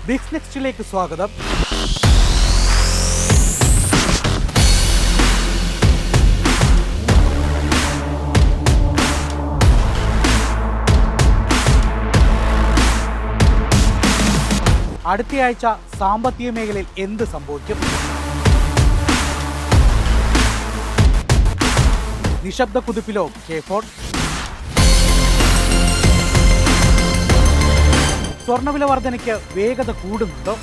Big നെക്സ്റ്റിലേക്ക് സ്വാഗതം. അടുത്തയാഴ്ച സാമ്പത്തിക മേഖലയിൽ എന്ത് സംഭവിക്കും? നിശബ്ദ കുതിപ്പിലോ കെ4? സ്വർണ്ണവില വർധനയ്ക്ക് വേഗത കൂടുന്നുണ്ടോ?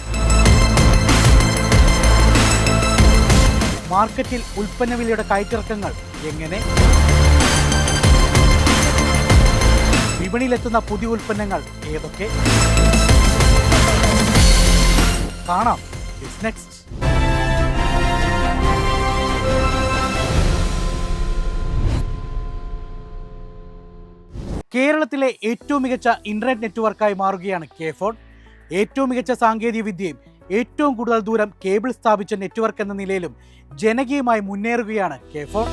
മാർക്കറ്റിൽ ഉൽപ്പന്ന വിലയുടെ കയറ്റിറക്കങ്ങൾ എങ്ങനെ? വിപണിയിലെത്തുന്ന പുതിയ ഉൽപ്പന്നങ്ങൾ ഏതൊക്കെ? കാണാം ദിസ് നെക്സ്റ്റ്. കേരളത്തിലെ ഏറ്റവും മികച്ച ഇന്റർനെറ്റ് നെറ്റ്വർക്കായി മാറുകയാണ് കെ4. ഏറ്റവും മികച്ച സാങ്കേതിക വിദ്യയും ഏറ്റവും കൂടുതൽ ദൂരം കേബിൾ സ്ഥാപിച്ച നെറ്റ്വർക്ക് എന്ന നിലയിലും ജനകീയമായി മുന്നേറുകയാണ് കെ4.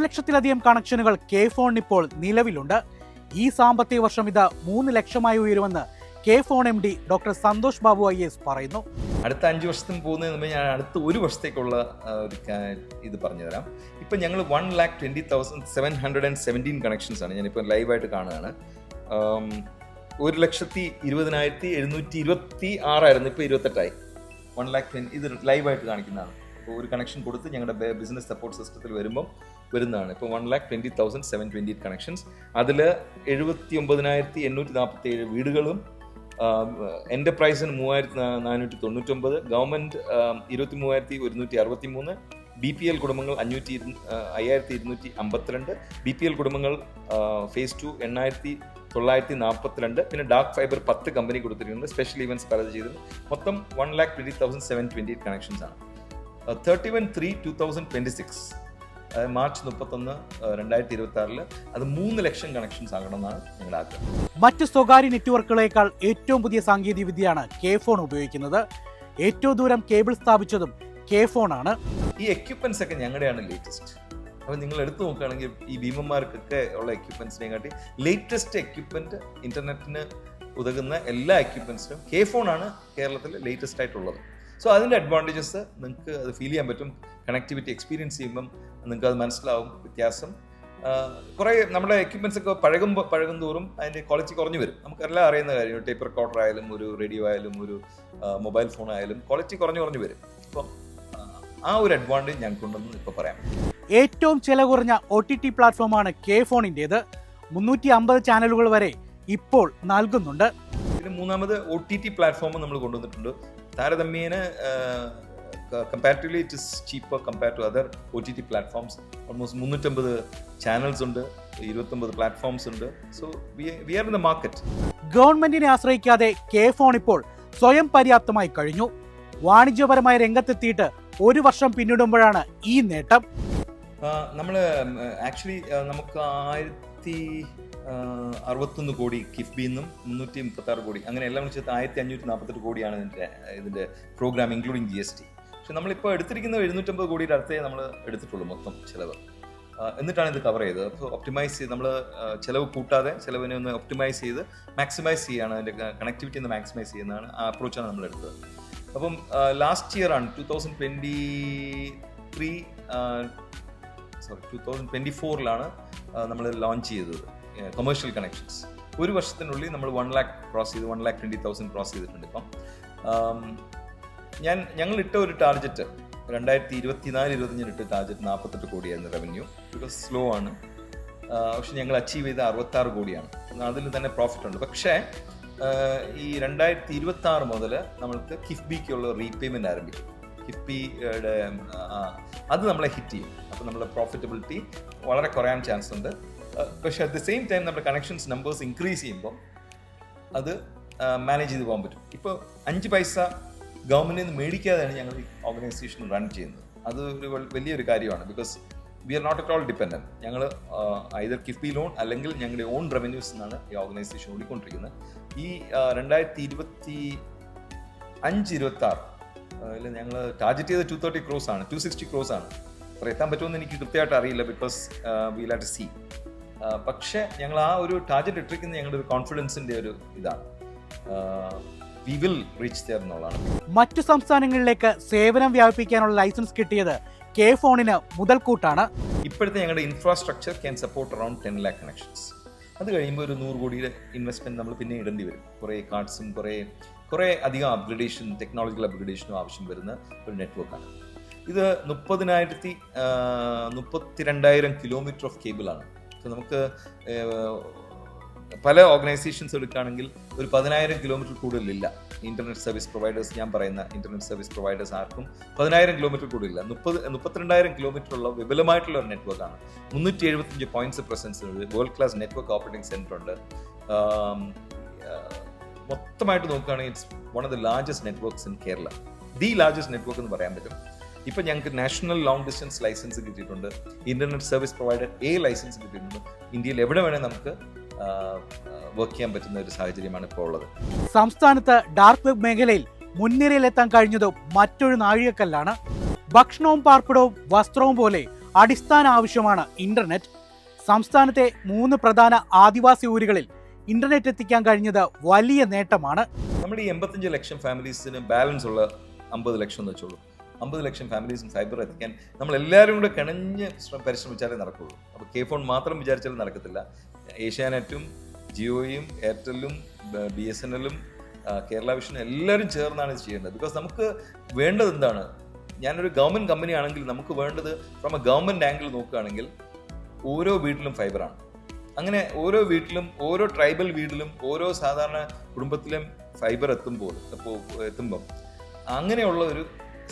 ലക്ഷത്തിലധികം കണക്ഷനുകൾ കെ4 ഇപ്പോൾ നിലവിലുണ്ട്. ഈ സാമ്പത്തിക വർഷം ഇത് 3 ലക്ഷമായി ഉയരുമെന്ന് കെ4 MD doctor Santhosh Babu IAS പറയുന്നു. അടുത്ത 5 വർഷത്തിന് പോകുന്നതിന് ഞാൻ അടുത്ത ഒരു വർഷത്തേക്കുള്ള ഒരു ഇത് പറഞ്ഞുതരാം. ഇപ്പം ഞങ്ങൾ 1,20,717 കണക്ഷൻസ് ആണ് ഞാനിപ്പോൾ ലൈവായിട്ട് കാണുകയാണ്. 1,20,726 ഇപ്പോൾ 28 1,20,000 ഇത് ലൈവായിട്ട് കാണിക്കുന്നതാണ്. ഇപ്പോൾ ഒരു കണക്ഷൻ കൊടുത്ത് ഞങ്ങളുടെ ബിസിനസ് സപ്പോർട്ട് സിസ്റ്റത്തിൽ വരുന്നതാണ്. ഇപ്പോൾ 1,20,728 കണക്ഷൻസ്. അതിൽ 79,847 വീടുകളും, എൻ്റർപ്രൈസിന് 3,499, ഗവൺമെൻറ് 23,163, BPL കുടുംബങ്ങൾ 5,252, BPL കുടുംബങ്ങൾ ഫേസ് 2 8,942, പിന്നെ ഡാർക്ക് ഫൈബർ 10 കമ്പനി കൊടുത്തിരിക്കുന്നത്, സ്പെഷ്യൽ ഇവൻറ്റ്സ് പലത് ചെയ്തത്. മൊത്തം 1,20,728 കണക്ഷൻസ് ആണ്. 31/3/2026 മാർച്ച് 31, 2026 അത് 3 ലക്ഷം കണക്ഷൻസ് ആകണമെന്നാണ് ഞങ്ങളുടെ ആഗ്രഹം. മറ്റ് സ്വകാര്യ നെറ്റ്വർക്കുകളേക്കാൾ ഏറ്റവും പുതിയ സാങ്കേതിക വിദ്യയാണ് കെ4 ഉപയോഗിക്കുന്നത്. ഏറ്റവും ദൂരം കേബിൾ സ്ഥാപിച്ചതും കെ4 ആണ്. ഈ എക്യുപ്മെന്റ്സ് ഒക്കെ ഞങ്ങളുടെയാണ് ലേറ്റസ്റ്റ്. അപ്പോൾ നിങ്ങൾ എടുത്തു നോക്കുകയാണെങ്കിൽ ഈ ഭീമന്മാർക്കൊക്കെ ഉള്ള എക്യുപ്മെന്റ്സിനെ കാട്ടി ലേറ്റസ്റ്റ് എക്യുപ്മെന്റ്, ഇന്റർനെറ്റിന് ഉതകുന്ന എല്ലാ എക്യുപ്മെന്റ്സിനും കെ4 ആണ് കേരളത്തിൽ ലേറ്റസ്റ്റ് ആയിട്ടുള്ളത്. സോ അതിൻ്റെ അഡ്വാൻറ്റേജസ് നിങ്ങൾക്ക് അത് ഫീൽ ചെയ്യാൻ പറ്റും. കണക്ടിവിറ്റി എക്സ്പീരിയൻസ് ചെയ്യുമ്പം നിങ്ങൾക്ക് അത് മനസ്സിലാവും വ്യത്യാസം. കുറേ നമ്മുടെ എക്യുപ്മെൻറ്റ്സ് ഒക്കെ പഴകും തോറും അതിൻ്റെ ക്വാളിറ്റി കുറഞ്ഞു വരും. നമുക്കെല്ലാം അറിയുന്ന കാര്യം. ടേപ്പ് റെക്കോർഡർ ആയാലും ഒരു റേഡിയോ ആയാലും ഒരു മൊബൈൽ ഫോൺ ആയാലും ക്വാളിറ്റി കുറഞ്ഞു വരും. അപ്പം ആ ഒരു അഡ്വാൻറ്റേജ് ഞങ്ങൾക്കുണ്ടെന്ന് ഇപ്പോൾ പറയാം. ഏറ്റവും ചിലവ് കുറഞ്ഞ OTT പ്ലാറ്റ്ഫോമാണ് കെ4-ൻ്റേത്. 350 ചാനലുകൾ വരെ ഇപ്പോൾ നൽകുന്നുണ്ട്. പിന്നെ മൂന്നാമത് OTT പ്ലാറ്റ്ഫോം നമ്മൾ കൊണ്ടുവന്നിട്ടുണ്ട്. താരതമ്യേന comparatively it is cheaper compared to other OTT platforms. Almost 350 channels ഉണ്ട്, 29 platforms ഉണ്ട്. So we are in the market. ഗവൺമെന്റിനെ ആശ്രയിക്കാതെ കെ4 ഇപ്പോൾ സ്വയം പര്യാപ്തമായി കഴിഞ്ഞു. വാണിജ്യപരമായ രംഗത്തെത്തിയിട്ട് 1 വർഷം പിന്നിടുമ്പോഴാണ് ഈ നേട്ടം. നമ്മൾ ആക്ച്വലി നമുക്ക് 1,061 കോടി കിഫ്ബിന്നും 336 കോടി അങ്ങനെ എല്ലാം വെച്ചിട്ട് 1,548 കോടിയാണ് ഇതിൻ്റെ പ്രോഗ്രാം ഇൻക്ലൂഡിങ് GST. പക്ഷെ നമ്മളിപ്പോൾ എടുത്തിരിക്കുന്നത് 750 കോടിയുടെ അടുത്തേ നമ്മൾ എടുത്തിട്ടുള്ളൂ മൊത്തം ചിലവ്. എന്നിട്ടാണ് ഇത് കവർ ചെയ്തത്. അപ്പോൾ ഒപ്റ്റിമൈസ് ചെയ്ത് നമ്മൾ ചിലവ് കൂട്ടാതെ ചിലവിനെ ഒന്ന് ഒപ്റ്റിമൈസ് ചെയ്ത് മാക്സിമൈസ് ചെയ്യുകയാണ്. അതിൻ്റെ കണക്ടിവിറ്റി ഒന്ന് മാക്സിമൈസ് ചെയ്യുന്നതാണ് ആ അപ്രോച്ചാണ് നമ്മൾ എടുത്തത്. അപ്പം ലാസ്റ്റ് ഇയർ ആണ് 2024 നമ്മൾ ലോഞ്ച് ചെയ്തത് കൊമേഴ്ഷ്യൽ കണക്ഷൻസ്. ഒരു വർഷത്തിനുള്ളിൽ നമ്മൾ 1 lakh ക്രോസ് ചെയ്ത് 1,20,000 ക്രോസ് ചെയ്തിട്ടുണ്ട്. ഇപ്പം ഞങ്ങൾ ഇട്ട ഒരു ടാർഗറ്റ് 2024-25 ഇട്ട ടാർഗറ്റ് 48 കോടിയായിരുന്നു റവന്യൂ. ബിക്കോസ് സ്ലോ ആണ്. പക്ഷെ ഞങ്ങൾ അച്ചീവ് ചെയ്ത 66 കോടിയാണ്. അതിൽ തന്നെ പ്രോഫിറ്റ് ഉണ്ട്. പക്ഷേ ഈ 2026 മുതൽ നമ്മൾക്ക് കിഫ്ബിക്കുള്ള റീപേയ്മെൻറ്റ് ആരംഭിക്കും. കിഫ്ബിയുടെ അത് നമ്മളെ ഹിറ്റ് ചെയ്യും. അപ്പോൾ നമ്മുടെ പ്രോഫിറ്റബിലിറ്റി വളരെ കുറയാൻ ചാൻസ് ഉണ്ട്. പക്ഷെ അറ്റ് ദ സെയിം ടൈം നമ്മുടെ കണക്ഷൻസ് നമ്പേഴ്സ് ഇൻക്രീസ് ചെയ്യുമ്പോൾ അത് മാനേജ് ചെയ്ത് പോകാൻ പറ്റും. ഇപ്പോൾ 5 പൈസ ഗവൺമെൻറ്റിൽ നിന്ന് മേടിക്കാതെയാണ് ഞങ്ങൾ ഈ ഓർഗനൈസേഷൻ റൺ ചെയ്യുന്നത്. അത് ഒരു വലിയൊരു കാര്യമാണ്. Because we are not at all dependent. ഞങ്ങൾ ഐദർ കിഫ്ബി ലോൺ അല്ലെങ്കിൽ ഞങ്ങളുടെ ഓൺ റവന്യൂസ് എന്നാണ് ഈ ഓർഗനൈസേഷൻ ഓടിക്കൊണ്ടിരിക്കുന്നത്. ഈ 2025-26 ഞങ്ങൾ ടാർഗറ്റ് ചെയ്ത 230 crores ആണ്, 260 crores ആണ്. അപ്പോൾ എത്താൻ പറ്റുമെന്ന് എനിക്ക് കൃത്യമായിട്ട് അറിയില്ല, because will have to see. പക്ഷേ ഞങ്ങൾ ആ ഒരു ടാർഗറ്റ് ഇട്ടിരിക്കുന്നത് ഞങ്ങളുടെ ഒരു കോൺഫിഡൻസിൻ്റെ ഒരു ഇതാണ്. വി വിൽ റീച്ച് ദെയർ എന്നുള്ളതാണ്. മറ്റു സംസ്ഥാനങ്ങളിലേക്ക് സേവനം വ്യാപിപ്പിക്കാനുള്ള ലൈസൻസ് കിട്ടിയത് കെ-ഫോണിന് മുതൽക്കൂട്ടാണ്. ഇപ്പോഴത്തെ ഞങ്ങളുടെ infrastructure can support around 10 lakh connections. അത് കഴിയുമ്പോൾ ഒരു 100 കോടിയുടെ ഇൻവെസ്റ്റ്മെന്റ് നമ്മൾ പിന്നെ ഇടേണ്ടി വരും. കുറേ കാർഡ്സും കുറേ അധികം അപ്ഗ്രഡേഷൻ, ടെക്നോളജിക്കൽ അപ്ഗ്രഡേഷനും ആവശ്യം വരുന്ന ഒരു നെറ്റ്വർക്കാണ് ഇത്. 32,000 കിലോമീറ്റർ ഓഫ് കേബിളാണ്. നമുക്ക് പല ഓർഗനൈസേഷൻസ് എടുക്കുകയാണെങ്കിൽ ഒരു 10,000 കിലോമീറ്റർ കൂടുതലില്ല. ഇന്റർനെറ്റ് സർവീസ് പ്രൊവൈഡേഴ്സ്, ഞാൻ പറയുന്ന ഇന്റർനെറ്റ് സർവീസ് പ്രൊവൈഡേഴ്സ് ആർക്കും 10,000 കിലോമീറ്റർ കൂടുതലില്ല. 32,000 കിലോമീറ്റർ ഉള്ള വിപുലമായിട്ടുള്ള ഒരു നെറ്റ്വർക്കാണ്. 375 പോയിന്റ്സ് പ്രസൻസ് ഉണ്ട്. World class network operating centre ഉണ്ട്. മൊത്തമായിട്ട് നോക്കുകയാണെങ്കിൽ it's one of the largest networks in Kerala. The largest network എന്ന് പറയാൻ പറ്റും. ഇപ്പം ഞങ്ങൾക്ക് നാഷണൽ ലോങ് ഡിസ്റ്റൻസ് ലൈസൻസ് കിട്ടിയിട്ടുണ്ട്. ഇന്റർനെറ്റ് സർവീസ് പ്രൊവൈഡർ ലൈസൻസ് കിട്ടിയിട്ടുണ്ട്. ഇന്ത്യയിൽ എവിടെ വേണേൽ നമുക്ക് വർക്ക് ചെയ്യാൻ പറ്റുന്ന ഒരു സാഹചര്യമാണ് ഇപ്പോൾ ഉള്ളത്. സംസ്ഥാനത്ത് ഡാർക്ക് വെബ് മേഖലയിൽ മുൻനിരയിലെത്താൻ കഴിഞ്ഞതും മറ്റൊരു നാഴികക്കല്ലാണ്. ഭക്ഷണവും പാർപ്പിടവും വസ്ത്രവും പോലെ അടിസ്ഥാന ആവശ്യമാണ് ഇന്റർനെറ്റ്. സംസ്ഥാനത്തെ 3 പ്രധാന ആദിവാസി ഊരുകളിൽ ഇന്റർനെറ്റ് എത്തിക്കാൻ കഴിഞ്ഞത് വലിയ നേട്ടമാണ്. നമ്മുടെ ഈ 85 ലക്ഷം ഫാമിലീസിന് ബാലൻസ് ഉള്ള 50 ലക്ഷം എന്ന് വെച്ചോളൂ. 50 ലക്ഷം ഫാമിലീസും ഫൈബർ എത്തിക്കാൻ നമ്മൾ എല്ലാവരും കൂടെ കിണഞ്ഞ് പരിശ്രമിച്ചാലേ നടക്കുള്ളൂ. അപ്പോൾ കെ-ഫോൺ മാത്രം വിചാരിച്ചാലും നടക്കത്തില്ല. ഏഷ്യാനെറ്റും ജിയോയും എയർടെല്ലും BSNL-ഉം കേരള വിഷനും എല്ലാവരും ചേർന്നാണ് ഇത് ചെയ്യേണ്ടത്. ബിക്കോസ് നമുക്ക് വേണ്ടത് എന്താണ്? ഞാനൊരു ഗവൺമെൻറ് കമ്പനി ആണെങ്കിൽ നമുക്ക് വേണ്ടത് ഫ്രം എ ഗവൺമെൻറ് ആംഗിൾ നോക്കുകയാണെങ്കിൽ ഓരോ വീട്ടിലും ഫൈബറാണ്. അങ്ങനെ ഓരോ വീട്ടിലും, ഓരോ ട്രൈബൽ വീട്ടിലും, ഓരോ സാധാരണ കുടുംബത്തിലും ഫൈബർ എത്തുമ്പം അങ്ങനെയുള്ള ഒരു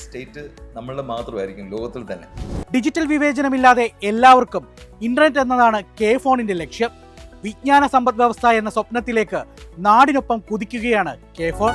സ്റ്റേറ്റ് നമ്മളുടെ മാത്രമായിരിക്കും ലോകത്തിൽ തന്നെ. ഡിജിറ്റൽ വിവേചനമില്ലാതെ എല്ലാവർക്കും ഇന്റർനെറ്റ് എന്നതാണ് കെ-ഫോണിന്റെ ലക്ഷ്യം. വിജ്ഞാന സമ്പദ് വ്യവസ്ഥ എന്ന സ്വപ്നത്തിലേക്ക് നാടിനൊപ്പം കുതിക്കുകയാണ് കെ-ഫോൺ.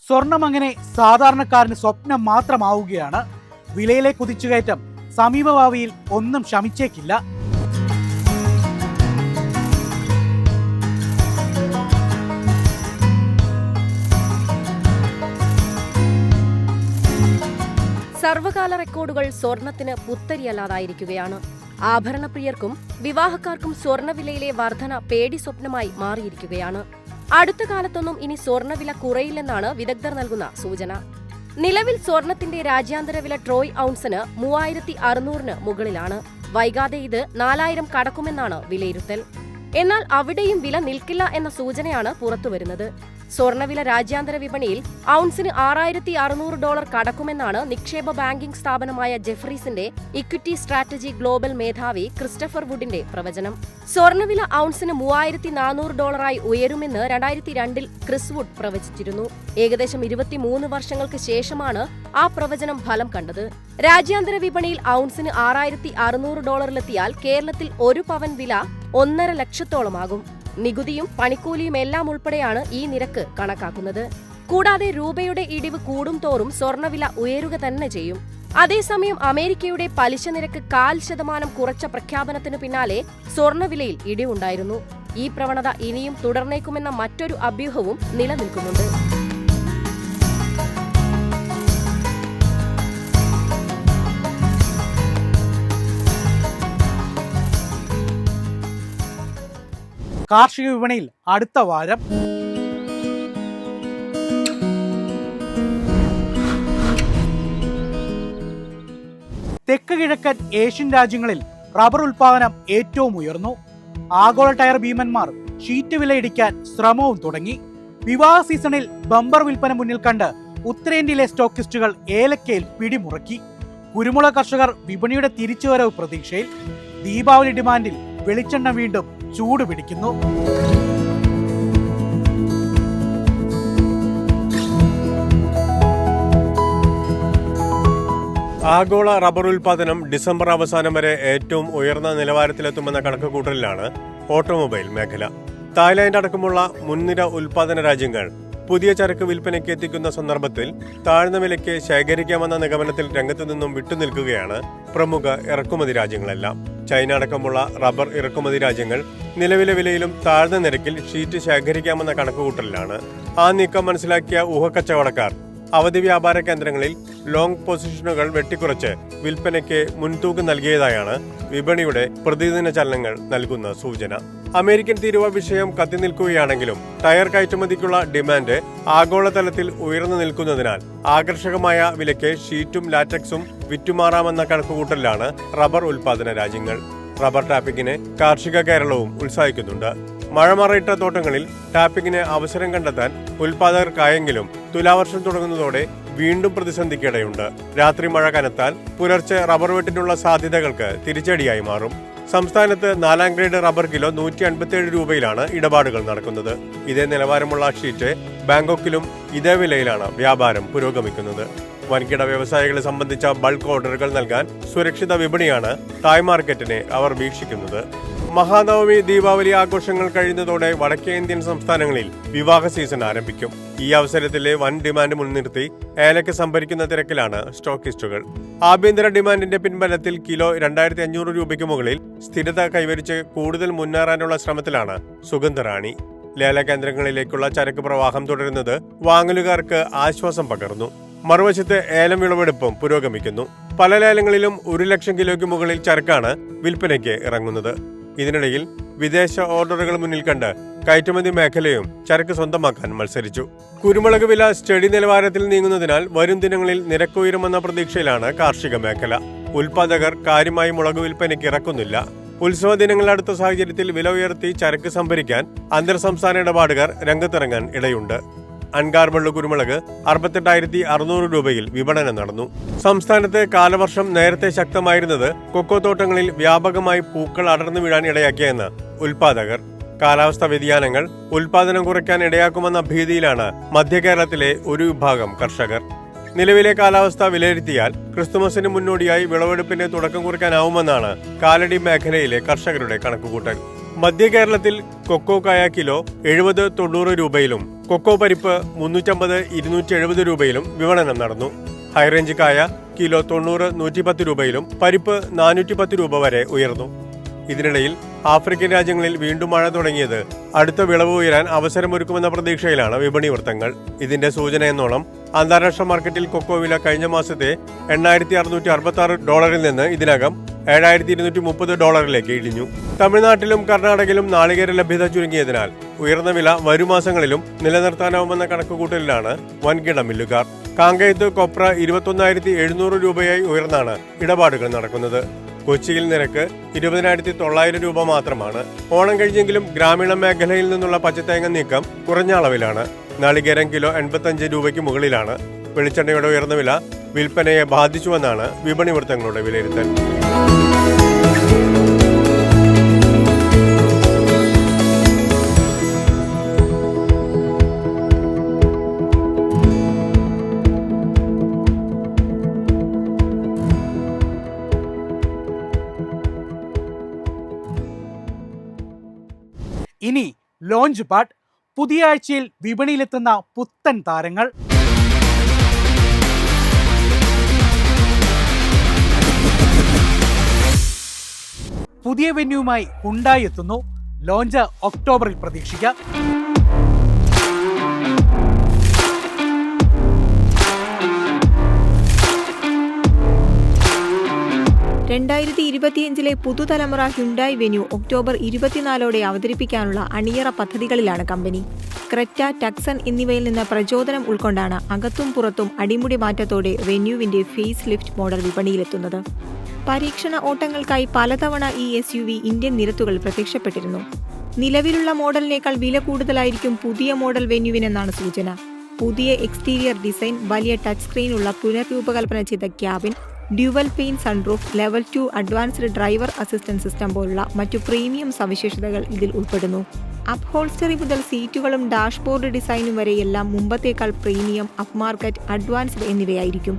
സ്വർണം അങ്ങനെ സാധാരണക്കാരന് സ്വപ്നം മാത്രമാവുകയാണ്. വിലയിലെ കുതിച്ചുകയറ്റം സമീപഭാവിയിൽ ഒന്നും ശമിച്ചേക്കില്ല. സർവകാല റെക്കോർഡുകൾ സ്വർണത്തിന് പുത്തരിയല്ലാതായിരിക്കുകയാണ്. ആഭരണപ്രിയർക്കും വിവാഹക്കാർക്കും സ്വർണവിലയിലെ വർധന പേടി സ്വപ്നമായി മാറിയിരിക്കുകയാണ്. അടുത്ത കാലത്തൊന്നും ഇനി സ്വർണവില കുറയില്ലെന്നാണ് വിദഗ്ധർ നൽകുന്ന സൂചന. നിലവിൽ സ്വർണത്തിന്റെ രാജ്യാന്തര വില ട്രോയ് ഔൺസിന് 3600-ന് മുകളിലാണ്. വൈകാതെ ഇത് 4000 കടക്കുമെന്നാണ് വിലയിരുത്തൽ. എന്നാൽ അവിടെയും വില നിൽക്കില്ല എന്ന സൂചനയാണ് പുറത്തുവരുന്നത്. സ്വർണവില രാജ്യാന്തര വിപണിയിൽ ഔൺസിന് $6600 കടക്കുമെന്നാണ് നിക്ഷേപ ബാങ്കിംഗ് സ്ഥാപനമായ ജെഫ്രീസിന്റെ ഇക്വിറ്റി സ്ട്രാറ്റജി ഗ്ലോബൽ മേധാവി ക്രിസ്റ്റഫർ വുഡിന്റെ പ്രവചനം. സ്വർണവില ഔൺസിന് $3400 ഉയരുമെന്ന് 2002-ൽ ക്രിസ് വുഡ് പ്രവചിച്ചിരുന്നു. ഏകദേശം 23 വർഷങ്ങൾക്ക് ശേഷമാണ് ആ പ്രവചനം ഫലം കണ്ടത്. രാജ്യാന്തര വിപണിയിൽ ഔൺസിന് $6600-ലെത്തിയാൽ കേരളത്തിൽ 1 പവൻ വില 1.5 ലക്ഷത്തോളമാകും. നികുതിയും പണിക്കൂലിയും എല്ലാം ഉൾപ്പെടെയാണ് ഈ നിരക്ക് കണക്കാക്കുന്നത്. കൂടാതെ രൂപയുടെ ഇടിവ് കൂടും തോറും സ്വർണവില ഉയരുക തന്നെ ചെയ്യും. അതേസമയം അമേരിക്കയുടെ പലിശ നിരക്ക് 0.25% കുറച്ച പ്രഖ്യാപനത്തിനു പിന്നാലെ സ്വർണ്ണവിലയിൽ ഇടിവുണ്ടായിരുന്നു. ഈ പ്രവണത ഇനിയും തുടർന്നേക്കുമെന്ന മറ്റൊരു അഭ്യൂഹവും നിലനിൽക്കുന്നുണ്ട്. കാർഷിക വിപണിയിൽ അടുത്ത വാരം തെക്ക് കിഴക്കൻ ഏഷ്യൻ രാജ്യങ്ങളിൽ റബ്ബർ ഉൽപാദനം ഏറ്റവും ഉയർന്നു. ആഗോള ടയർ ഭീമന്മാർ ഷീറ്റ് വില ഇടിക്കാൻ ശ്രമവും തുടങ്ങി. വിവാഹ സീസണിൽ ബമ്പർ വിൽപ്പന മുന്നിൽ കണ്ട് ഉത്തരേന്ത്യയിലെ സ്റ്റോക്കിസ്റ്റുകൾ ഏലക്കയിൽ പിടിമുറക്കി. കുരുമുളക് കർഷകർ വിപണിയുടെ തിരിച്ചുവരവ് പ്രതീക്ഷയിൽ. ദീപാവലി ഡിമാൻഡിൽ വെളിച്ചെണ്ണ വീണ്ടും ചൂട് പിടിക്കുന്നു. ആഗോള റബ്ബർ ഉൽപാദനം ഡിസംബർ അവസാനം വരെ ഏറ്റവും ഉയർന്ന നിലവാരത്തിലെത്തുമെന്ന കണക്കുകൂട്ടലിലാണ് ഓട്ടോമൊബൈൽ മേഖല. തായ്ലാന്റ് അടക്കമുള്ള മുൻനിര ഉൽപാദന രാജ്യങ്ങൾ പുതിയ ചരക്ക് വിൽപ്പനയ്ക്ക് എത്തിക്കുന്ന സന്ദർഭത്തിൽ താഴ്ന്ന വിലയ്ക്ക് ശേഖരിക്കാമെന്ന നിഗമനത്തിൽ രംഗത്തു നിന്നും വിട്ടുനിൽക്കുകയാണ് പ്രമുഖ ഇറക്കുമതി രാജ്യങ്ങളെല്ലാം. ചൈന അടക്കമുള്ള റബ്ബർ ഇറക്കുമതി രാജ്യങ്ങൾ നിലവിലെ വിലയിലും താഴ്ന്ന നിരക്കിൽ ഷീറ്റ് ശേഖരിക്കാമെന്ന കണക്കുകൂട്ടലിലാണ്. ആ നീക്കം മനസ്സിലാക്കിയ ഊഹക്കച്ചവടക്കാർ അവധി വ്യാപാര കേന്ദ്രങ്ങളിൽ ലോങ് പൊസിഷനുകൾ വെട്ടിക്കുറച്ച് വിൽപ്പനയ്ക്ക് മുൻതൂക്കം നൽകിയതായാണ് വിപണിയുടെ പ്രതിദിന ചലനങ്ങൾ നൽകുന്ന സൂചന. അമേരിക്കൻ തീരുവ വിഷയം കത്തിനിൽക്കുകയാണെങ്കിലും ടയർ കയറ്റുമതിക്കുള്ള ഡിമാൻഡ് ആഗോളതലത്തിൽ ഉയർന്നു നിൽക്കുന്നതിനാൽ ആകർഷകമായ വിലയ്ക്ക് ഷീറ്റും ലാറ്റക്സും വിറ്റുമാറാമെന്ന കണക്കുകൂട്ടലിലാണ് റബ്ബർ ഉൽപാദന രാജ്യങ്ങൾ. റബ്ബർ ടാപ്പിങ്ങിനെ കാർഷിക കേരളവും ഉത്സാഹിക്കുന്നുണ്ട്. മഴമറയിട്ട തോട്ടങ്ങളിൽ ടാപ്പിങ്ങിന് അവസരം കണ്ടെത്താൻ ഉൽപാദകർക്കായെങ്കിലും തുലാവർഷം തുടങ്ങുന്നതോടെ വീണ്ടും പ്രതിസന്ധിക്കിടയുണ്ട്. രാത്രി മഴ കനത്താൽ പുലർച്ചെ റബ്ബർ വെട്ടിനുള്ള സാധ്യതകൾക്ക് തിരിച്ചടിയായി മാറും. സംസ്ഥാനത്ത് 4ാം ഗ്രേഡ് റബ്ബർ കിലോ 157 രൂപയിലാണ് ഇടപാടുകൾ നടക്കുന്നത്. ഇതേ നിലവാരമുള്ള ഷീറ്റ് ബാങ്കോക്കിലും ഇതേ വിലയിലാണ് വ്യാപാരം പുരോഗമിക്കുന്നത്. വൻകിട വ്യവസായികളെ സംബന്ധിച്ച ബൾക്ക് ഓർഡറുകൾ നൽകാൻ സുരക്ഷിത വിപണിയാണ് തായ് മാർക്കറ്റിനെ അവർ വീക്ഷിക്കുന്നത്. മഹാനവമി, ദീപാവലി ആഘോഷങ്ങൾ കഴിയുന്നതോടെ വടക്കേ ഇന്ത്യൻ സംസ്ഥാനങ്ങളിൽ വിവാഹ സീസൺ ആരംഭിക്കും. ഈ അവസരത്തിലെ വൻ ഡിമാൻഡ് മുൻനിർത്തി ഏലക്ക സംഭരിക്കുന്ന തിരക്കിലാണ് സ്റ്റോക്കിസ്റ്റുകൾ. ആഭ്യന്തര ഡിമാൻഡിന്റെ പിൻബലത്തിൽ കിലോ 2500 രൂപയ്ക്ക് മുകളിൽ സ്ഥിരത കൈവരിച്ച് കൂടുതൽ മുന്നേറാനുള്ള ശ്രമത്തിലാണ് സുഗന്ധറാണി. ലേല കേന്ദ്രങ്ങളിലേക്കുള്ള ചരക്ക് പ്രവാഹം തുടരുന്നത് വാങ്ങലുകാർക്ക് ആശ്വാസം പകർന്നു. മറുവശത്ത് ഏലം വിളവെടുപ്പും പുരോഗമിക്കുന്നു. പല ലേലങ്ങളിലും 1,00,000 കിലോയ്ക്ക് മുകളിൽ ചരക്കാണ് വിൽപ്പനയ്ക്ക് ഇറങ്ങുന്നത്. ഇതിനിടയിൽ വിദേശ ഓർഡറുകൾ മുന്നിൽ കണ്ട് കയറ്റുമതി മേഖലയും ചരക്ക് സ്വന്തമാക്കാൻ മത്സരിച്ചു. കുരുമുളക് വില സ്റ്റഡി നിലവാരത്തിൽ നീങ്ങുന്നതിനാൽ വരും ദിനങ്ങളിൽ നിരക്ക് ഉയരുമെന്ന പ്രതീക്ഷയിലാണ് കാർഷിക മേഖല. ഉൽപാദകർ കാര്യമായി മുളക് വിൽപ്പനയ്ക്ക് ഇറക്കുന്നില്ല. ഉത്സവ ദിനങ്ങൾ അടുത്ത സാഹചര്യത്തിൽ വില ഉയർത്തി ചരക്ക് സംഭരിക്കാൻ അന്തർ സംസ്ഥാന ഇടപാടുകാർ രംഗത്തിറങ്ങാൻ ഇടയുണ്ട്. അൺഗാർബിൾഡ് കുരുമുളക് 68,600 രൂപയിൽ വിപണനം നടന്നു. സംസ്ഥാനത്ത് കാലവർഷം നേരത്തെ ശക്തമായിരുന്നത് കൊക്കോ തോട്ടങ്ങളിൽ വ്യാപകമായി പൂക്കൾ അടർന്നു വീഴാൻ ഇടയാക്കിയെന്ന് ഉൽപാദകർ. കാലാവസ്ഥാ വ്യതിയാനങ്ങൾ ഉൽപാദനം കുറയ്ക്കാൻ ഇടയാക്കുമെന്ന ഭീതിയിലാണ് മധ്യ കേരളത്തിലെ ഒരു വിഭാഗം കർഷകർ. നിലവിലെ കാലാവസ്ഥ വിലയിരുത്തിയാൽ ക്രിസ്തുമസിന് മുന്നോടിയായി വിളവെടുപ്പിന് തുടക്കം കുറിക്കാനാവുമെന്നാണ് കാലടി മേഖലയിലെ കർഷകരുടെ കണക്കുകൂട്ടൽ. മധ്യ കേരളത്തിൽ കൊക്കോ കായ കിലോ 70-90 രൂപയിലും കൊക്കോ പരിപ്പ് 350-270 രൂപയിലും വിപണനം നടന്നു. ഹൈറേഞ്ച് കായ കിലോ 90-110 രൂപയിലും പരിപ്പ് 410 രൂപ വരെ ഉയർന്നു. ഇതിനിടയിൽ ആഫ്രിക്കൻ രാജ്യങ്ങളിൽ വീണ്ടും മഴ തുടങ്ങിയത് അടുത്ത വിളവ് ഉയരാൻ അവസരമൊരുക്കുമെന്ന പ്രതീക്ഷയിലാണ് വിപണി വൃത്തങ്ങൾ. ഇതിന്റെ സൂചന എന്നോണം അന്താരാഷ്ട്ര മാർക്കറ്റിൽ കൊക്കോ വില കഴിഞ്ഞ മാസത്തെ $8,666 നിന്ന് ഇതിനകം $7,230 ഇടിഞ്ഞു. തമിഴ്നാട്ടിലും കർണാടകയിലും നാളികേര ലഭ്യത ചുരുങ്ങിയതിനാൽ ഉയർന്ന വില വരുമാസങ്ങളിലും നിലനിർത്താനാവുമെന്ന കണക്കുകൂട്ടലിലാണ് വൻകിട മില്ലുകാർ. കാങ്കയത്ത് കൊപ്ര 21,700 രൂപയായി ഉയർന്നാണ് ഇടപാടുകൾ നടക്കുന്നത്. കൊച്ചിയിൽ നിരക്ക് 20,900 രൂപ മാത്രമാണ്. ഓണം കഴിഞ്ഞെങ്കിലും ഗ്രാമീണ മേഖലയിൽ നിന്നുള്ള പച്ചത്തേങ്ങ നീക്കം കുറഞ്ഞ അളവിലാണ്. നാളികേരം കിലോ 85 രൂപയ്ക്ക് മുകളിലാണ്. വെളിച്ചെണ്ണയുടെ ഉയർന്ന വില വിൽപ്പനയെ ബാധിച്ചുവെന്നാണ് വിപണി വൃത്തങ്ങളുടെ വിലയിരുത്തൽ. ഇനി ലോഞ്ച് പാഡ്. പുതിയ ആഴ്ചയിൽ വിപണിയിലെത്തുന്ന പുത്തൻ താരങ്ങൾ. പുതിയ വെന്യൂവുമായി ഹുണ്ടായി എത്തുന്നു. ലോഞ്ച് ഒക്ടോബറിൽ പ്രതീക്ഷിക്കാം. 2025 പുതുതലമുറ ഹ്യുണ്ടായി വെന്യൂ ഒക്ടോബർ 24 അവതരിപ്പിക്കാനുള്ള അണിയറ പദ്ധതികളിലാണ് കമ്പനി. ക്രെറ്റ, ടക്സൺ എന്നിവയിൽ നിന്ന് പ്രചോദനം ഉൾക്കൊണ്ടാണ് അകത്തും പുറത്തും അടിമുടി മാറ്റത്തോടെ വെന്യൂവിന്റെ ഫേസ് ലിഫ്റ്റ് മോഡൽ വിപണിയിലെത്തുന്നത്. പരീക്ഷണ ഓട്ടങ്ങൾക്കായി പലതവണ ഈ SUV ഇന്ത്യൻ നിരത്തുകൾ പ്രത്യക്ഷപ്പെട്ടിരുന്നു. നിലവിലുള്ള മോഡലിനേക്കാൾ വില കൂടുതലായിരിക്കും പുതിയ മോഡൽ വെന്യൂവിനെന്നാണ് സൂചന. പുതിയ എക്സ്റ്റീരിയർ ഡിസൈൻ, വലിയ ടച്ച് സ്ക്രീനുള്ള പുനർരൂപകൽപ്പന ചെയ്ത cabin, dual pain sunroof, level 2 advanced driver assistant system പോലുള്ള മറ്റു പ്രീമിയം സവിശേഷതകൾ ഇതിൽ ഉൾപ്പെടുന്നു. അപ്ഹോൾസ്റ്ററി മുതൽ സീറ്റുകളും ഡാഷ്ബോർഡ് ഡിസൈനും വരെ എല്ലാം മുമ്പത്തേക്കാൾ പ്രീമിയം, അപ്മാർക്കറ്റ്, അഡ്വാൻസ്ഡ് എന്നിവയായിരിക്കും.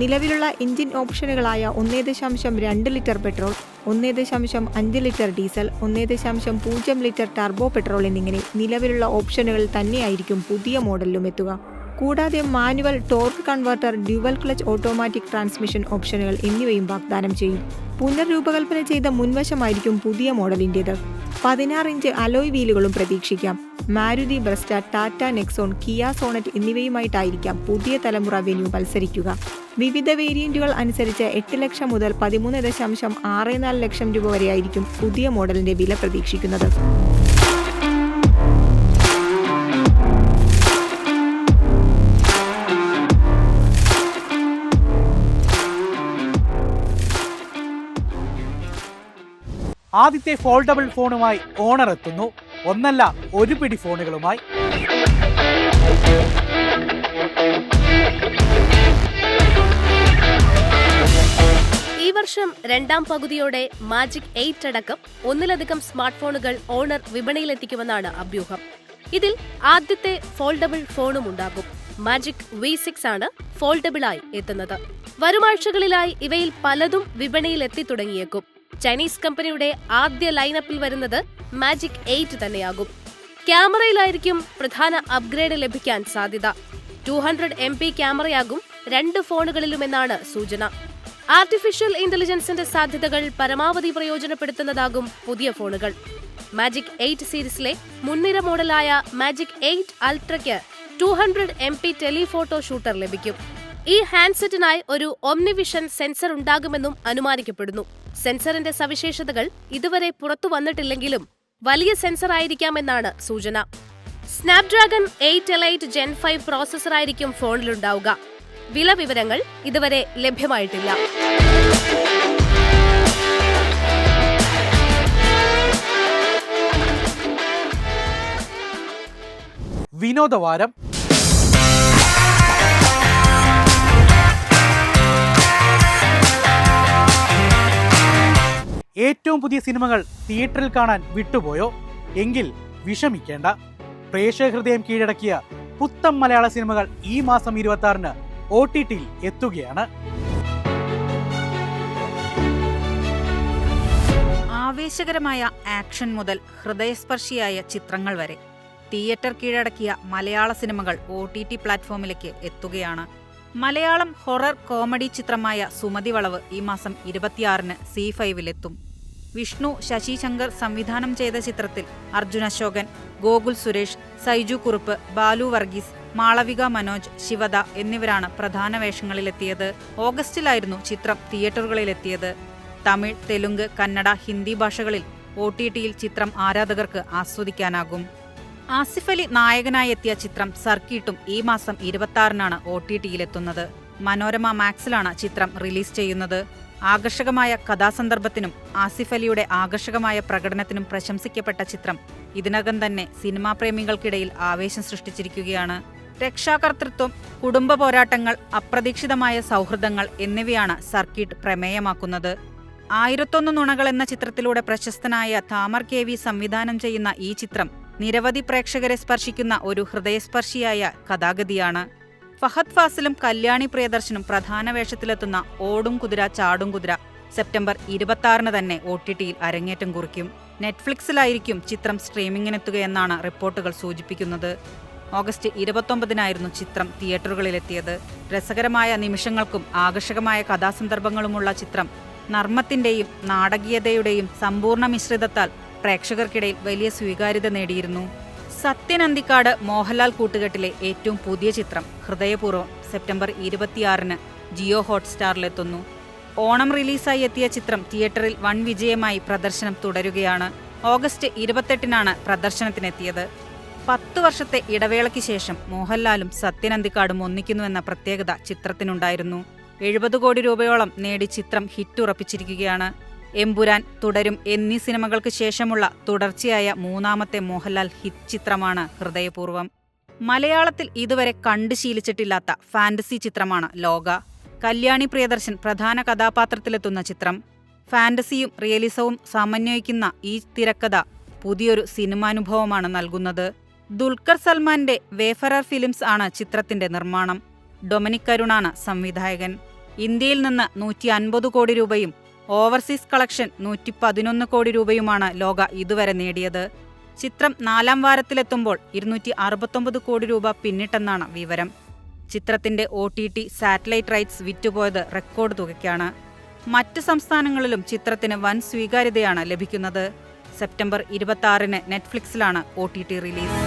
നിലവിലുള്ള എഞ്ചിൻ ഓപ്ഷനുകളായ 1.2 litre petrol, 1.5 litre diesel, 1.0 litre turbo petrol എന്നിങ്ങനെ നിലവിലുള്ള ഓപ്ഷനുകൾ തന്നെയായിരിക്കും പുതിയ മോഡലിലും എത്തുക. കൂടാതെ manual, torque converter, dual clutch automatic transmission ഓപ്ഷനുകൾ എന്നിവയും വാഗ്ദാനം ചെയ്യും. പുനർരൂപകൽപ്പന ചെയ്ത മുൻവശമായിരിക്കും പുതിയ മോഡലിൻ്റേത്. 16 ഇഞ്ച് അലോയ് വീലുകളും പ്രതീക്ഷിക്കാം. Maruti Brezza, Tata Nexon, Kia Sonet എന്നിവയുമായിട്ടായിരിക്കാം പുതിയ തലമുറ വെന്യൂ മത്സരിക്കുക. വിവിധ വേരിയന്റുകൾ അനുസരിച്ച് 8 ലക്ഷം മുതൽ 13.64 ലക്ഷം രൂപ വരെയായിരിക്കും പുതിയ മോഡലിന്റെ വില പ്രതീക്ഷിക്കുന്നത്. ആദ്യത്തെ ഫോൾഡബിൾ ഫോണുമായി ഓണർ എത്തുന്നു. ഒന്നല്ല, ഒരു പിടി ഫോണുകളുമായി. ഈ വർഷം രണ്ടാം പകുതിയോടെ മാജിക് 8 അടക്കം ഒന്നിലധികം സ്മാർട്ട് ഫോണുകൾ ഓണർ വിപണിയിലെത്തിക്കുമെന്നാണ് അഭ്യൂഹം. ഇതിൽ ആദ്യത്തെ ഫോൾഡബിൾ ഫോണും ഉണ്ടാകും. മാജിക് V6 ആണ് ഫോൾഡബിളായി എത്തുന്നത്. വരുമാഴ്ചകളിലായി ഇവയിൽ പലതും വിപണിയിൽ എത്തിത്തുടങ്ങിയേക്കും. ചൈനീസ് കമ്പനിയുടെ ആദ്യ ലൈനപ്പിൽ വരുന്നത് മാജിക് 8 തന്നെയാകും. ക്യാമറയിലായിരിക്കും പ്രധാന അപ്ഗ്രേഡ് ലഭിക്കാൻ സാധ്യത. 200 MP ക്യാമറയാകും 2 ഫോണുകളിലുമെന്നാണ് സൂചന. ആർട്ടിഫിഷ്യൽ ഇന്റലിജൻസിന്റെ സാധ്യതകൾ പരമാവധി പ്രയോജനപ്പെടുത്തുന്നതാകും പുതിയ ഫോണുകൾ. മാജിക് 8 സീരീസിലെ മുൻനിര മോഡലായ മാജിക് 8 അൾട്രയ്ക്ക് 200 MP ടെലിഫോട്ടോ ഷൂട്ടർ ലഭിക്കും. ഈ ഹാൻഡ്സെറ്റിനായി ഒരു ഓംനിവിഷൻ സെൻസർ ഉണ്ടാകുമെന്നും അനുമാനിക്കപ്പെടുന്നു. സെൻസറിന്റെ സവിശേഷതകൾ ഇതുവരെ പുറത്തു വന്നിട്ടില്ലെങ്കിലും വലിയ സെൻസർ ആയിരിക്കാമെന്നാണ് സൂചന. Snapdragon 8 Elite Gen 5 പ്രോസസറായിരിക്കും ഫോണിലുണ്ടാവുക. വില വിവരങ്ങൾ ഇതുവരെ ലഭ്യമായിട്ടില്ല. വിനോദവാരം. ഏറ്റവും പുതിയ സിനിമകൾ തിയേറ്ററിൽ കാണാൻ വിട്ടുപോയോ? എങ്കിൽ വിഷമിക്കേണ്ട. പ്രേക്ഷക ഹൃദയം കീഴടക്കിയ പുത്തൻ മലയാള സിനിമകൾ ഈ മാസം 26-ന് OTTയിൽ എത്തുകയാണ്. ആവേശകരമായ ആക്ഷൻ മുതൽ ഹൃദയസ്പർശിയായ ചിത്രങ്ങൾ വരെ തിയേറ്റർ കീഴടക്കിയ മലയാള സിനിമകൾ OTT പ്ലാറ്റ്ഫോമിലേക്ക് എത്തുകയാണ്. മലയാളം ഹൊറർ കോമഡി ചിത്രമായ സുമതി വളവ് ഈ മാസം 26-ന് C5-ലെത്തും. വിഷ്ണു ശശി ശങ്കർ സംവിധാനം ചെയ്ത ചിത്രത്തിൽ അർജുൻ അശോകൻ, ഗോകുൽ സുരേഷ്, സൈജു കുറുപ്പ്, ബാലു വർഗീസ്, മാളവിക മനോജ്, ശിവദ എന്നിവരാണ് പ്രധാന വേഷങ്ങളിലെത്തിയത്. ഓഗസ്റ്റിലായിരുന്നു ചിത്രം തിയേറ്ററുകളിലെത്തിയത്. തമിഴ്, തെലുങ്ക്, കന്നഡ, ഹിന്ദി ഭാഷകളിൽ OTTയിൽ ചിത്രം ആരാധകർക്ക് ആസ്വദിക്കാനാകും. ആസിഫ് അലി നായകനായി എത്തിയ ചിത്രം സർക്കിട്ടും ഈ മാസം 26-നാണ് OTTയിലെത്തുന്നത്. മനോരമ മാക്സിലാണ് ചിത്രം റിലീസ് ചെയ്യുന്നത്. ആകർഷകമായ കഥാസന്ദർഭത്തിനും ആസിഫ് അലിയുടെ ആകർഷകമായ പ്രകടനത്തിനും പ്രശംസിക്കപ്പെട്ട ചിത്രം ഇതിനകം തന്നെ സിനിമാ പ്രേമികൾക്കിടയിൽ ആവേശം സൃഷ്ടിച്ചിരിക്കുകയാണ്. രക്ഷാകർതൃത്വം, കുടുംബ പോരാട്ടങ്ങൾ, അപ്രതീക്ഷിതമായ സൗഹൃദങ്ങൾ എന്നിവയാണ് സർക്കിട്ട് പ്രമേയമാക്കുന്നത്. 1001 നുണകൾ എന്ന ചിത്രത്തിലൂടെ പ്രശസ്തനായ താമർ KV സംവിധാനം ചെയ്യുന്ന ഈ ചിത്രം നിരവധി പ്രേക്ഷകരെ സ്പർശിക്കുന്ന ഒരു ഹൃദയസ്പർശിയായ കഥാഗതിയാണ്. ഫഹദ് ഫാസിലും കല്യാണി പ്രിയദർശനും പ്രധാന വേഷത്തിലെത്തുന്ന ഓടും കുതിര ചാടും കുതിര സെപ്റ്റംബർ 26-ന് തന്നെ OTTയിൽ അരങ്ങേറ്റം കുറിക്കും. നെറ്റ്ഫ്ലിക്സിലായിരിക്കും ചിത്രം സ്ട്രീമിംഗിനെത്തുകയെന്നാണ് റിപ്പോർട്ടുകൾ സൂചിപ്പിക്കുന്നത്. ഓഗസ്റ്റ് 29-നായിരുന്നു ചിത്രം തിയേറ്ററുകളിലെത്തിയത്. രസകരമായ നിമിഷങ്ങൾക്കും ആകർഷകമായ കഥാസന്ദർഭങ്ങളുമുള്ള ചിത്രം നർമ്മത്തിന്റെയും നാടകീയതയുടെയും സമ്പൂർണ്ണ മിശ്രിതത്താൽ പ്രേക്ഷകർക്കിടയിൽ വലിയ സ്വീകാര്യത നേടിയിരുന്നു. സത്യൻ അന്തിക്കാട് മോഹൻലാൽ കൂട്ടുകെട്ടിലെ ഏറ്റവും പുതിയ ചിത്രം ഹൃദയപൂർവ്വം സെപ്റ്റംബർ 26-ന് ജിയോ ഹോട്ട്സ്റ്റാറിലെത്തുന്നു. ഓണം റിലീസായി എത്തിയ ചിത്രം തിയേറ്ററിൽ വൻ വിജയമായി പ്രദർശനം തുടരുകയാണ്. ഓഗസ്റ്റ് 28-നാണ് പ്രദർശനത്തിനെത്തിയത്. 10 വർഷത്തെ ഇടവേളയ്ക്ക് ശേഷം മോഹൻലാലും സത്യൻ അന്തിക്കാടും ഒന്നിക്കുന്നുവെന്ന പ്രത്യേകത ചിത്രത്തിനുണ്ടായിരുന്നു. 70 കോടി രൂപയോളം നേടി ചിത്രം ഹിറ്റുറപ്പിച്ചിരിക്കുകയാണ്. എമ്പുരാൻ, തുടരും എന്നീ സിനിമകൾക്ക് ശേഷമുള്ള തുടർച്ചയായ 3ാമത്തെ മോഹൻലാൽ ഹിറ്റ് ചിത്രമാണ് ഹൃദയപൂർവ്വം. മലയാളത്തിൽ ഇതുവരെ കണ്ടു ശീലിച്ചിട്ടില്ലാത്ത ഫാന്റസി ചിത്രമാണ് ലോക. കല്യാണി പ്രിയദർശൻ പ്രധാന കഥാപാത്രത്തിലെത്തുന്ന ചിത്രം. ഫാന്റസിയും റിയലിസവും സമന്വയിക്കുന്ന ഈ തിരക്കഥ പുതിയൊരു സിനിമാനുഭവമാണ് നൽകുന്നത്. ദുൽഖർ സൽമാന്റെ വേഫറർ ഫിലിംസ് ആണ് ചിത്രത്തിന്റെ നിർമ്മാണം. ഡൊമിനിക് കരുണാണ് സംവിധായകൻ. ഇന്ത്യയിൽ നിന്ന് 150 കോടി രൂപയും ഓവർസീസ് കളക്ഷൻ 111 കോടി രൂപയുമാണ് ലോക ഇതുവരെ നേടിയത്. ചിത്രം 4ാം വാരത്തിലെത്തുമ്പോൾ 269 കോടി രൂപ പിന്നിട്ടെന്നാണ് വിവരം. ചിത്രത്തിന്റെ OTT സാറ്റലൈറ്റ് റൈറ്റ്സ് വിറ്റുപോയത് റെക്കോർഡ് തുകയ്ക്കാണ്. മറ്റ് സംസ്ഥാനങ്ങളിലും ചിത്രത്തിന് വൻ സ്വീകാര്യതയാണ് ലഭിക്കുന്നത്. സെപ്റ്റംബർ 26-ന് നെറ്റ്ഫ്ലിക്സിലാണ് OTT റിലീസ്.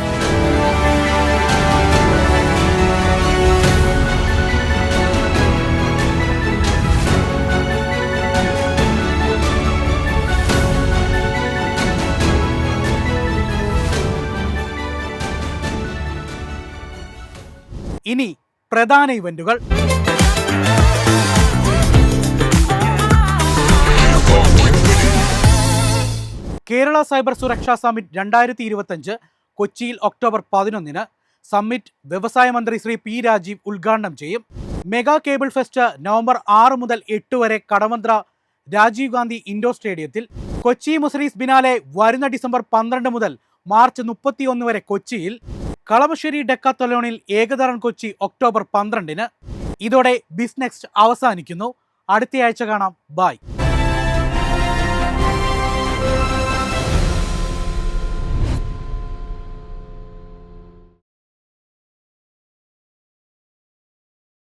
ഇനി പ്രധാന ഇവന്റുകൾ. കേരള സൈബർ സുരക്ഷാ സമ്മിറ്റ് 2025 കൊച്ചിയിൽ ഒക്ടോബർ 11-ന്. സമ്മിറ്റ് വ്യവസായ മന്ത്രി ശ്രീ പി രാജീവ് ഉദ്ഘാടനം ചെയ്യും. മെഗാ കേബിൾ ഫെസ്റ്റ് നവംബർ 6 മുതൽ 8 വരെ കടവന്ത്ര രാജീവ് ഗാന്ധി ഇൻഡോർ സ്റ്റേഡിയത്തിൽ. കൊച്ചി മുസരീസ് ബിനാലെ വരുന്ന ഡിസംബർ 12 മുതൽ മാർച്ച് 31 വരെ കൊച്ചിയിൽ. കളമശ്ശേരി ഡെക്കാത്തലോണിൽ ഏകതരൻ കൊച്ചി ഒക്ടോബർ 12-ന്. ഇതോടെ ബിസ് നെക്സ്റ്റ് അവസാനിക്കുന്നു. അടുത്തയാഴ്ച കാണാം. ബൈ.